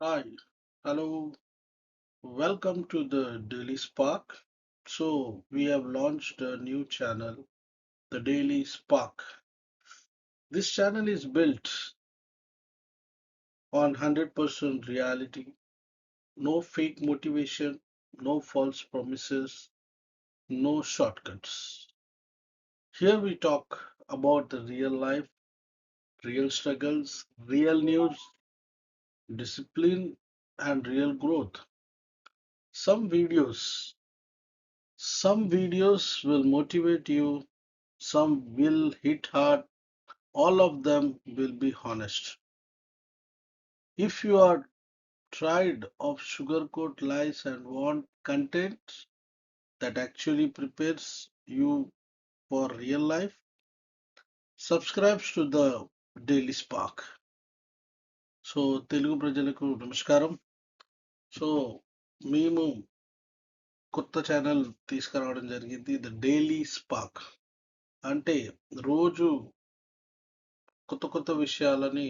Hi, hello, welcome to the Daily Spark. So, we have launched a new channel, the Daily Spark. This channel is built on 100% reality, no fake motivation, no false promises, no shortcuts. Here we talk about the real life, real struggles, real news, discipline, and real growth. Some videos, some videos will motivate you. Some will hit hard, all of them will be honest. If you are tired of sugarcoat lies and want content that actually prepares you for real life, subscribe to the Daily Spark. So Telugu ప్రజలకు నమస్కారం. So మేము కొత్త channel తీసుకురావడం జరిగింది, the daily spark. అంటే రోజు కొత్త కొత్త విషయాలని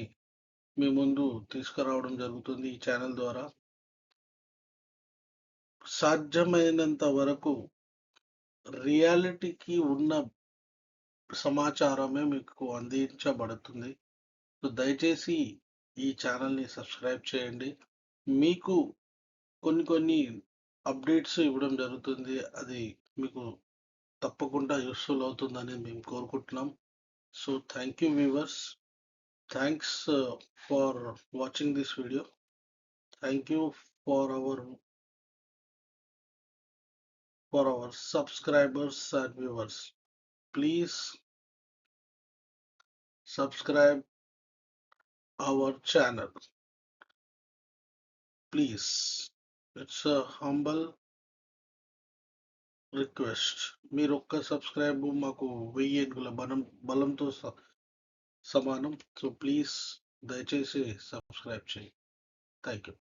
మీ ముందు తీసుకురావడం జరుగుతుంది ఈ ఛానల్ ద్వారా. సాధ్యమైనంత వరకు రియాలిటీకి ఉన్న సమాచారమే మీకు అందించబడుతుంది. సో దయచేసి ఈ ఛానల్ని సబ్స్క్రైబ్ చేయండి. మీకు కొన్ని కొన్ని అప్డేట్స్ ఇవ్వడం జరుగుతుంది. అది మీకు తప్పకుండా యూస్ఫుల్ అవుతుందని మేము కోరుకుంటున్నాం. So thank you viewers. Thanks for watching this video. Thank you for our subscribers and viewers. Please subscribe our channel. Please. It's a humble request. మీరు ఒక్క సబ్స్క్రైబ్ మాకు 1000 ఏనుగుల బలంతో సమానం. సో ప్లీజ్ దయచేసి సబ్స్క్రైబ్ చేయండి. Thank you.